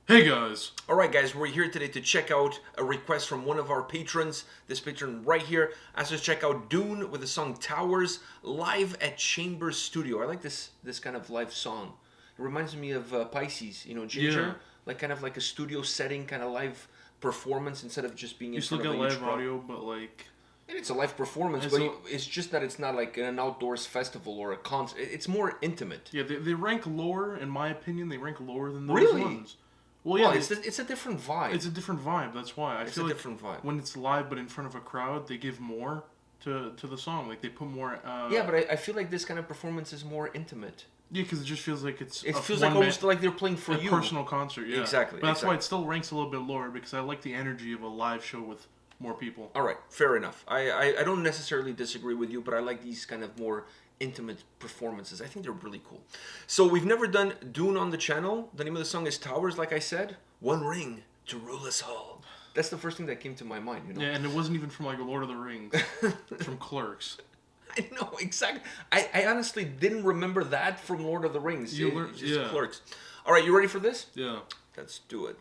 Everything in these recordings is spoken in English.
Hey guys! Alright guys, we're here today to check out a request from one of our patrons. This patron right here asked us to check out Dvne with the song Towers live at Chambers Studio. I like this kind of live song. It reminds me of Pisces, Ginger. Yeah. Like kind of like a studio setting, kind of live performance instead of just being in You still front get of a huge live crowd. audio, but like... And it's a live performance, And but so- it's just that it's not like an outdoors festival or a concert. It's more intimate. Yeah, they rank lower, in my opinion, they rank lower than those Really? ones. Well, yeah, Well, it's a different vibe. it's a different vibe, that's why. I It's feel a like different vibe. when it's live but in front of a crowd, they give more to the song. Like, they put more... Yeah, but I feel like this kind of performance is more intimate. Yeah, because it just feels like it's... It a feels like one-man- almost like they're playing for a you. personal concert, yeah. Exactly, But that's why exactly. it still ranks a little bit lower, because I like the energy of a live show with more people. All right, fair enough. I don't necessarily disagree with you, but I like these kind of more intimate performances. I think they're really cool. So we've never done Dvne on the channel. The name of the song is Towers, like I said. One ring to rule us all. That's the first thing that came to my mind, Yeah, and it wasn't even from, like, Lord of the Rings. It's from Clerks. I know, exactly. I honestly didn't remember that from Lord of the Rings. It's just yeah. Clerks. All right, you ready for this? Yeah. Let's do it.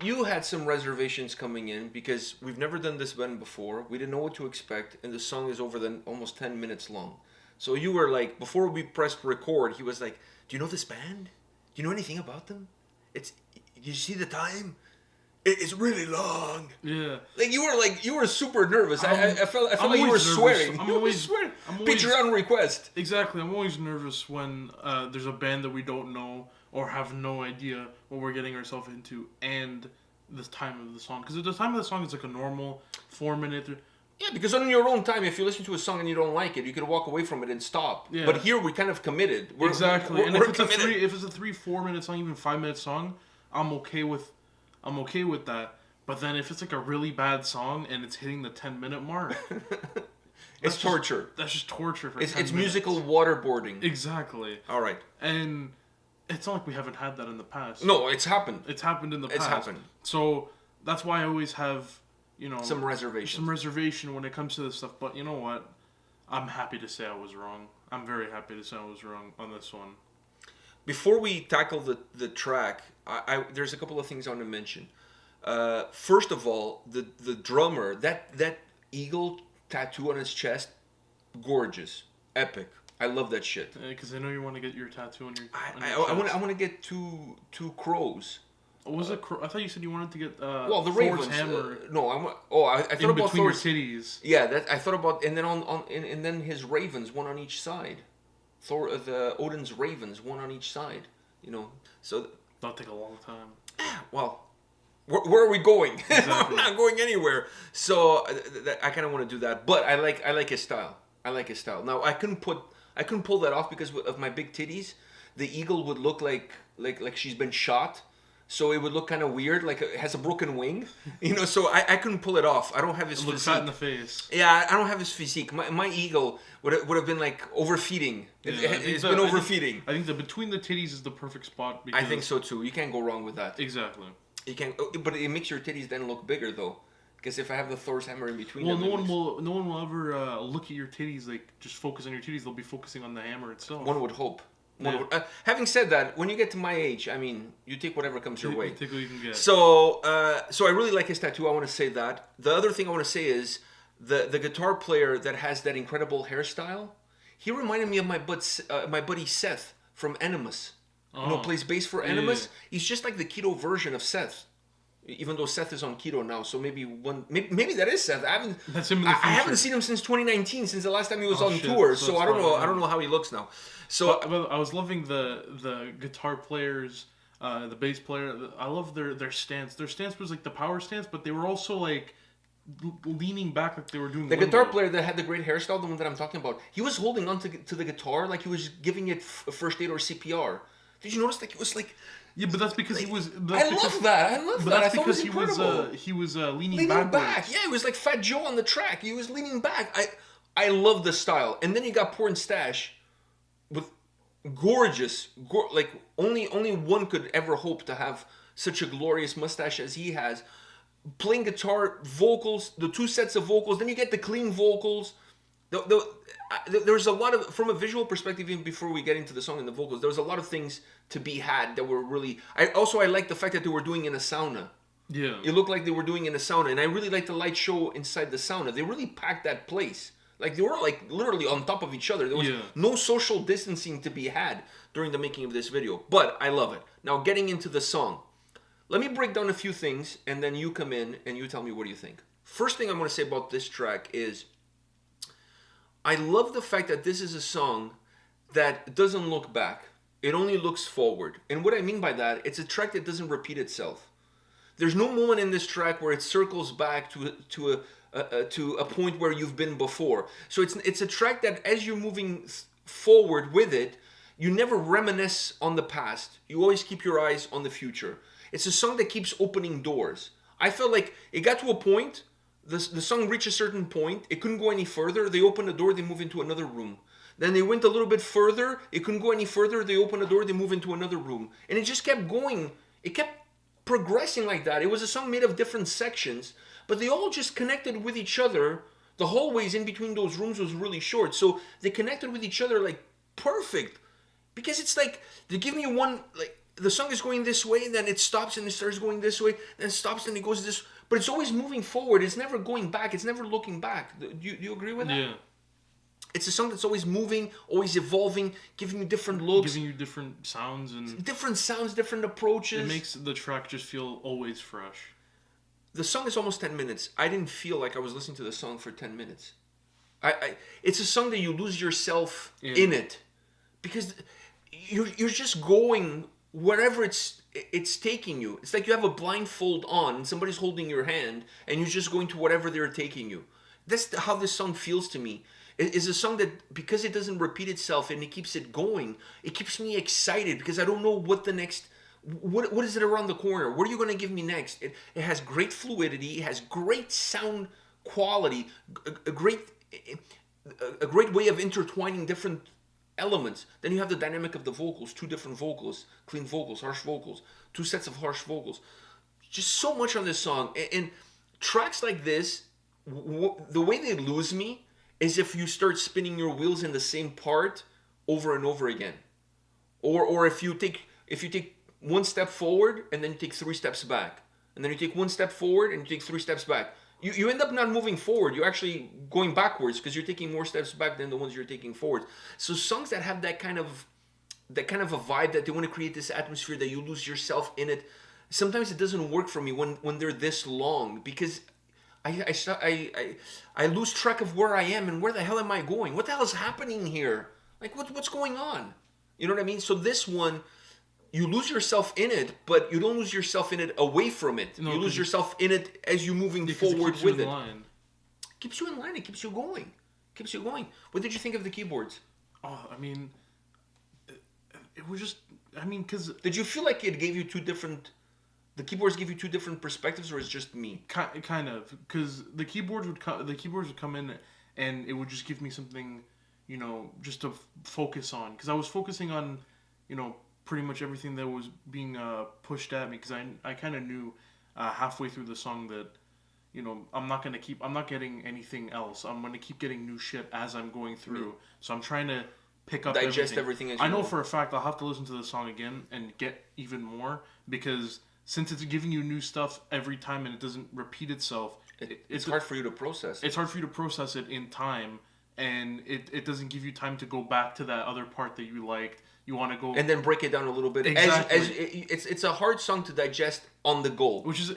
you had some reservations coming in because we've never done this band before. We didn't know what to expect, and the song is over almost 10 minutes long. So you were like, before we pressed record, he was like, "Do you know this band? Do you know anything about them? You see the time? It's really long." Yeah. Like you were super nervous. I felt like you were nervous. swearing. I'm always swearing. I'm Picture on request. Exactly. I'm always nervous when there's a band that we don't know or have no idea what we're getting ourselves into and the time of the song. Because the time of the song is like a normal 4-minute. Yeah, because on your own time, if you listen to a song and you don't like it, you could walk away from it and stop. Yeah. But here we kind of committed. Exactly. And we're if it's a 3-4 minute song, even 5-minute song, I'm okay with that. But then if it's like a really bad song and it's hitting the 10-minute mark, it's torture. That's just torture for 10 It's minutes. musical waterboarding. Exactly. All right. And it's not like we haven't had that in the past. No, it's happened. It's happened in the past. It's happened. So that's why I always have, some reservation when it comes to this stuff. But you know what? I'm happy to say I was wrong. I'm very happy to say I was wrong on this one. Before we tackle the track, there's a couple of things I want to mention. First of all, the drummer, that eagle tattoo on his chest, gorgeous, epic. I love that shit. Because I know you want to get your tattoo on your. I want to get two crows. Was it? I thought you said you wanted to get. The Thor's ravens. hammer. No, I thought in about between Thor's your titties. Yeah, I thought about, and then and then his ravens, one on each side. Odin's ravens, one on each side. So That'll take a long time. Well, where are we going? Exactly. We're not going anywhere. So I kind of want to do that, but I like his style. I like his style. Now I couldn't pull that off because of my big titties. The eagle would look like she's been shot. So it would look kind of weird, like it has a broken wing, So I couldn't pull it off. I don't have his physique. Fat in the face. Yeah, I don't have his physique. My eagle would have been like overfeeding. It's been overfeeding. I think that between the titties is the perfect spot. Because I think so too. You can't go wrong with that. Exactly. You can, but it makes your titties then look bigger though, because if I have the Thor's hammer in between. Well, no one will ever look at your titties, like just focus on your titties. They'll be focusing on the hammer itself. One would hope. Yeah. Having said that, when you get to my age, I mean, you take whatever comes your way. Take what you can get. So I really like his tattoo. I want to say that. The other thing I want to say is the guitar player that has that incredible hairstyle. He reminded me of my buddy Seth from Animus. Plays bass for Animus. Yeah. He's just like the keto version of Seth. Even though Seth is on keto now, so maybe that is Seth. That's him in the future. I haven't seen him since 2019, since the last time he was on tour. So I don't know. I don't know how he looks now. So but I was loving the guitar players, the bass player. I love their stance. Their stance was like the power stance, but they were also like leaning back like they were doing. The guitar player that had the great hairstyle, the one that I'm talking about, he was holding on to the guitar like he was giving it first aid or CPR. Did you notice? Like it was like. Yeah, but that's because he was. I love that. But that's because he was leaning back. Yeah, it was like Fat Joe on the track. He was leaning back. I love the style. And then you got Porn Stash with gorgeous, like only one could ever hope to have such a glorious mustache as he has. Playing guitar, vocals, the two sets of vocals. Then you get the clean vocals. There's a lot of, from a visual perspective, even before we get into the song and the vocals, there was a lot of things to be had that were really. I like the fact that they were doing in a sauna. Yeah. It looked like they were doing in a sauna, and I really like the light show inside the sauna. They really packed that place. Like they were like literally on top of each other. There was no social distancing to be had during the making of this video. But I love it. Now getting into the song. Let me break down a few things, and then you come in and you tell me what do you think. First thing I'm going to say about this track is I love the fact that this is a song that doesn't look back. It only looks forward. And what I mean by that, it's a track that doesn't repeat itself. There's no moment in this track where it circles back to a point where you've been before. So it's a track that as you're moving forward with it, you never reminisce on the past. You always keep your eyes on the future. It's a song that keeps opening doors. I felt like it got to a point, the song reached a certain point, it couldn't go any further, they opened a door, they move into another room. Then they went a little bit further, it couldn't go any further, they opened a door, they move into another room. And it just kept going, it kept progressing like that. It was a song made of different sections, but they all just connected with each other. The hallways in between those rooms was really short, so they connected with each other like perfect. Because it's like, they give me one, like, the song is going this way, then it stops and it starts going this way, then it stops and it goes this, but it's always moving forward. It's never going back. It's never looking back. Do you agree with that? Yeah. It's a song that's always moving, always evolving, giving you different looks. Giving you different sounds and... Different sounds, different approaches. It makes the track just feel always fresh. The song is almost 10 minutes. I didn't feel like I was listening to the song for 10 minutes. It's a song that you lose yourself in it. Because you're just going wherever it's taking you. It's like you have a blindfold on and somebody's holding your hand and you're just going to whatever they're taking you. That's how this song feels to me. It's a song that, because it doesn't repeat itself and it keeps it going, it keeps me excited because I don't know what the next... What is it around the corner? What are you going to give me next? It has great fluidity. It has great sound quality. A great way of intertwining different elements. Then you have the dynamic of the vocals. 2 different vocals. Clean vocals, harsh vocals. 2 sets of harsh vocals. Just so much on this song. And tracks like this, the way they lose me is if you start spinning your wheels in the same part over and over again. Or if you take 1 step forward and then you take 3 steps back. And then you take 1 step forward and you take 3 steps back. You end up not moving forward. You're actually going backwards because you're taking more steps back than the ones you're taking forward. So songs that have that kind of a vibe, that they want to create this atmosphere that you lose yourself in it, sometimes it doesn't work for me when they're this long, because I lose track of where I am and where the hell am I going? What the hell is happening here? Like, what's going on? You know what I mean? So this one, you lose yourself in it, but you don't lose yourself in it away from it. No, you lose yourself in it as you're moving forward with it. Keeps you in line. It keeps you going. Keeps you going. What did you think of the keyboards? Oh, I mean, it was just... I mean, because... Did you feel like it gave you 2 different... The keyboards give you 2 different perspectives, or is it just me? Kind of, because the keyboards would come in, and it would just give me something, just to focus on. Because I was focusing on, pretty much everything that was being pushed at me. Because I kind of knew halfway through the song that, I'm not getting anything else. I'm gonna keep getting new shit as I'm going through. So I'm trying to pick up digest everything as you I know for a fact I'll have to listen to the song again and get even more, because since it's giving you new stuff every time and it doesn't repeat itself, it's hard for you to process. It's hard for you to process it in time, and it doesn't give you time to go back to that other part that you liked. You want to go... And then break it down a little bit. Exactly. It's a hard song to digest on the go. Which is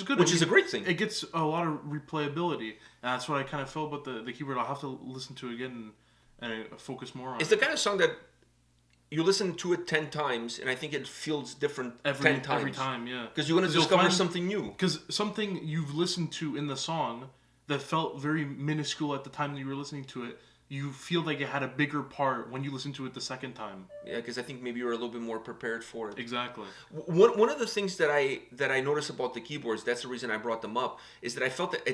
good. Which is a great thing. It gets a lot of replayability. And that's what I kind of felt about the keyboard. I'll have to listen to it again and focus more on it. It's the kind of song that you listen to it 10 times, and I think it feels different 10 times. Every time, yeah. Because you're going to discover something new. Because something you've listened to in the song that felt very minuscule at the time that you were listening to it, you feel like it had a bigger part when you listen to it the second time. Yeah, because I think maybe you're a little bit more prepared for it. Exactly. One of the things that I noticed about the keyboards, that's the reason I brought them up, is that I felt that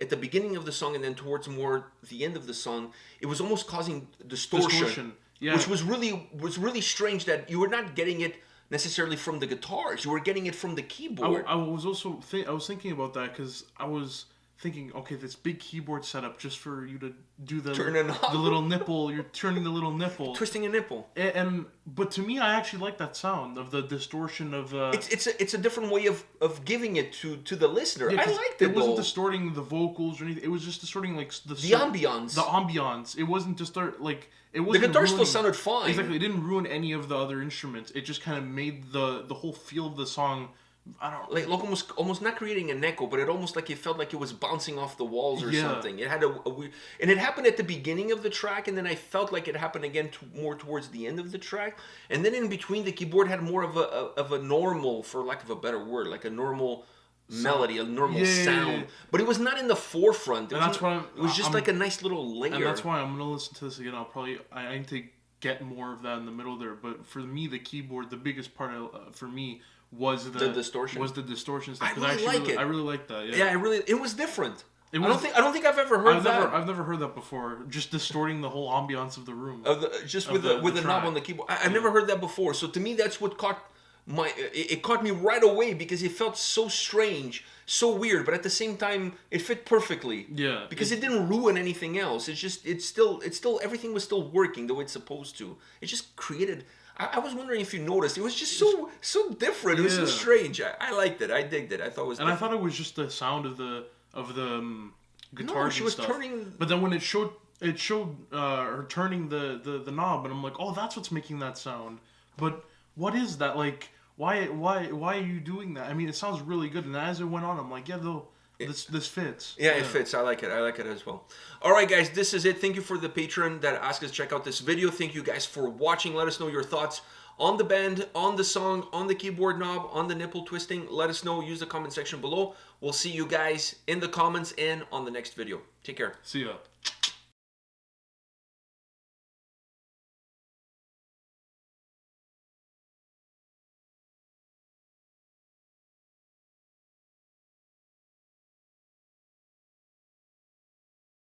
at the beginning of the song and then towards more the end of the song, it was almost causing distortion. Yeah. Which was really strange, that you were not getting it necessarily from the guitars. You were getting it from the keyboard. I was also thinking about that, because I was thinking, okay, this big keyboard setup just for you to do the little nipple. You're turning the little nipple, twisting a nipple. But to me, I actually like that sound of the distortion of. It's a different way of giving it to the listener. Yeah, I liked it. It wasn't distorting the vocals or anything. It was just distorting like the ambiance. The ambiance. It wasn't It wasn't the guitar still sounded fine. Exactly. It didn't ruin any of the other instruments. It just kind of made the whole feel of the song. I don't like almost not creating an echo, but it almost like it felt like it was bouncing off the walls or something. It had a weird, and it happened at the beginning of the track, and then I felt like it happened again more towards the end of the track, and then in between the keyboard had more of a normal, for lack of a better word, like a normal melody, a normal sound, but it was not in the forefront. It was just like a nice little layer. And that's why I'm gonna listen to this again. I need to get more of that in the middle there. But for me, the keyboard, the biggest part for me was the distortion. Was the distortion stuff. I like it. I really like that. Yeah, it was different. I don't think I've ever heard that. I've never heard that before. Just distorting the whole ambiance of the room. With the knob on the keyboard. I've never heard that before. So to me, that's what caught me right away, because it felt so strange, so weird, but at the same time it fit perfectly. Yeah. Because it didn't ruin anything else. It's still everything was still working the way it's supposed to. It just created I was wondering if you noticed. It was just so different. It was so strange. I liked it. I digged it. I thought it was. And different. I thought it was just the sound of the guitars. No, she was stuff. turning. But then when it showed her turning the knob, and I'm like, oh, that's what's making that sound. But what is that? Like, why are you doing that? I mean, it sounds really good. And as it went on, I'm like, yeah, though. This fits. Yeah, it fits. I like it. I like it as well. All right, guys, this is it. Thank you for the patron that asked us to check out this video. Thank you guys for watching. Let us know your thoughts on the band, on the song, on the keyboard knob, on the nipple twisting. Let us know. Use the comment section below. We'll see you guys in the comments and on the next video. Take care. See ya.